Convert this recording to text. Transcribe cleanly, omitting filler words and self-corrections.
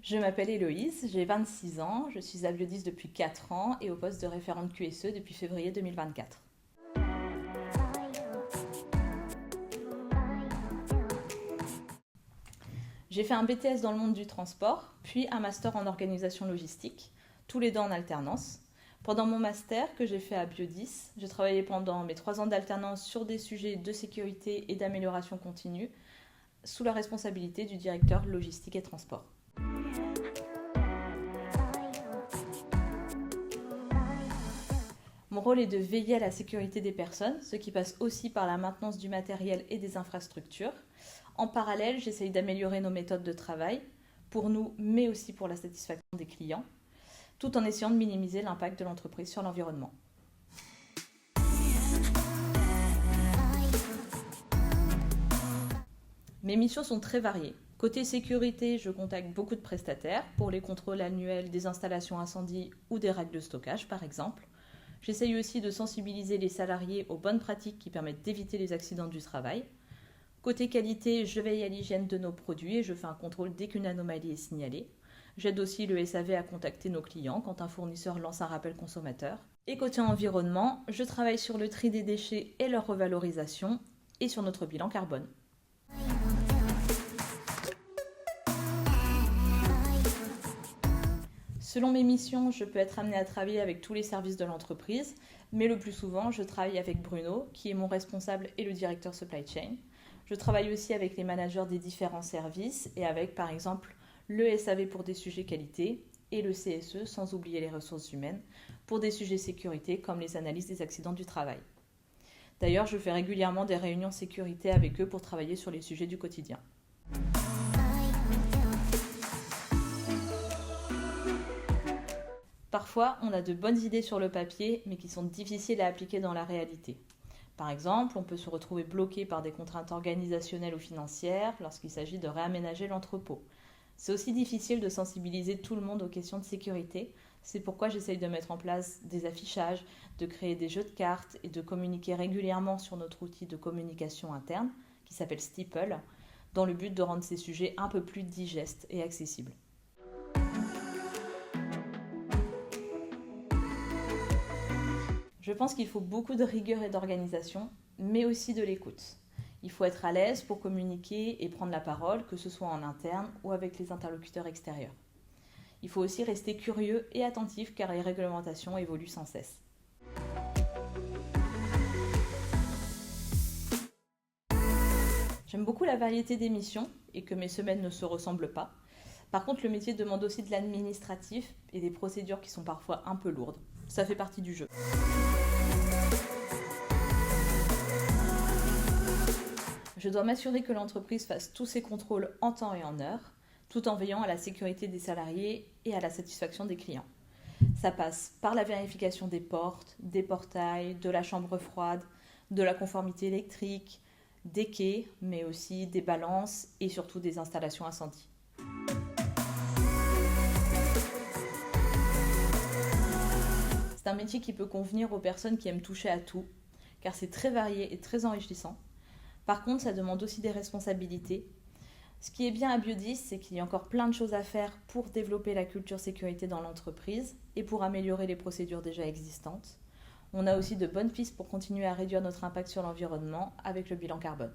Je m'appelle Héloïse, j'ai 26 ans, je suis à Biodis depuis 4 ans et au poste de référente QSE depuis février 2024. J'ai fait un BTS dans le monde du transport, puis un master en organisation logistique, tous les deux en alternance. Pendant mon master que j'ai fait à Biodis, j'ai travaillé pendant mes 3 ans d'alternance sur des sujets de sécurité et d'amélioration continue, sous la responsabilité du directeur logistique et transport. Mon rôle est de veiller à la sécurité des personnes, ce qui passe aussi par la maintenance du matériel et des infrastructures. En parallèle, j'essaye d'améliorer nos méthodes de travail, pour nous, mais aussi pour la satisfaction des clients, tout en essayant de minimiser l'impact de l'entreprise sur l'environnement. Mes missions sont très variées. Côté sécurité, je contacte beaucoup de prestataires pour les contrôles annuels des installations incendies ou des règles de stockage, par exemple. J'essaye aussi de sensibiliser les salariés aux bonnes pratiques qui permettent d'éviter les accidents du travail. Côté qualité, je veille à l'hygiène de nos produits et je fais un contrôle dès qu'une anomalie est signalée. J'aide aussi le SAV à contacter nos clients quand un fournisseur lance un rappel consommateur. Et côté environnement, je travaille sur le tri des déchets et leur revalorisation et sur notre bilan carbone. Selon mes missions, je peux être amenée à travailler avec tous les services de l'entreprise, mais le plus souvent, je travaille avec Bruno, qui est mon responsable et le directeur supply chain. Je travaille aussi avec les managers des différents services et avec, par exemple, le SAV pour des sujets qualité et le CSE, sans oublier les ressources humaines, pour des sujets sécurité comme les analyses des accidents du travail. D'ailleurs, je fais régulièrement des réunions sécurité avec eux pour travailler sur les sujets du quotidien. Parfois, on a de bonnes idées sur le papier, mais qui sont difficiles à appliquer dans la réalité. Par exemple, on peut se retrouver bloqué par des contraintes organisationnelles ou financières lorsqu'il s'agit de réaménager l'entrepôt. C'est aussi difficile de sensibiliser tout le monde aux questions de sécurité. C'est pourquoi j'essaye de mettre en place des affichages, de créer des jeux de cartes et de communiquer régulièrement sur notre outil de communication interne, qui s'appelle Steeple, dans le but de rendre ces sujets un peu plus digestes et accessibles. Je pense qu'il faut beaucoup de rigueur et d'organisation, mais aussi de l'écoute. Il faut être à l'aise pour communiquer et prendre la parole, que ce soit en interne ou avec les interlocuteurs extérieurs. Il faut aussi rester curieux et attentif car les réglementations évoluent sans cesse. J'aime beaucoup la variété des missions et que mes semaines ne se ressemblent pas. Par contre, le métier demande aussi de l'administratif et des procédures qui sont parfois un peu lourdes. Ça fait partie du jeu. Je dois m'assurer que l'entreprise fasse tous ses contrôles en temps et en heure, tout en veillant à la sécurité des salariés et à la satisfaction des clients. Ça passe par la vérification des portes, des portails, de la chambre froide, de la conformité électrique, des quais, mais aussi des balances et surtout des installations incendie. C'est un métier qui peut convenir aux personnes qui aiment toucher à tout, car c'est très varié et très enrichissant. Par contre, ça demande aussi des responsabilités. Ce qui est bien à Biodis, c'est qu'il y a encore plein de choses à faire pour développer la culture sécurité dans l'entreprise et pour améliorer les procédures déjà existantes. On a aussi de bonnes pistes pour continuer à réduire notre impact sur l'environnement avec le bilan carbone.